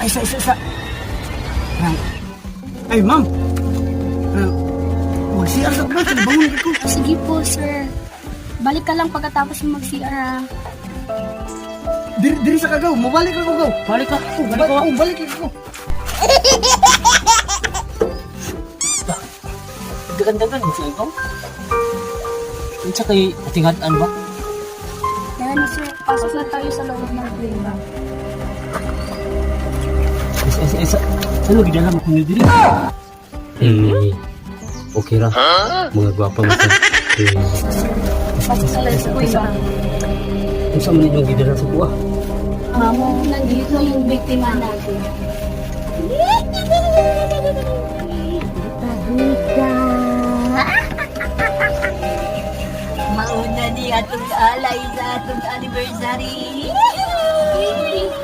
Isa. Ay, ma'am. Mag-CR ka ba? Bangon ko. Sige po, sir. Balik ka lang pagkatapos mo mag-CR, ah. Diri sa kagaw. Mabalik ka kagaw. Balik ka. Balik ka. Dagan-dagan mo siya ikaw. Unsa kay atingan ba? Kaya na, sir. Pasok na tayo sa loob ng plane. Isa. Ano gidala mo kuno diri? Okay ra. Mga gwapa mo sa. Pasok sa loob ng plane. Unsa man yung gidala sa kuha? Mamo, nandito yung biktima natin. Mauna ni atong alay sa atong anniversary.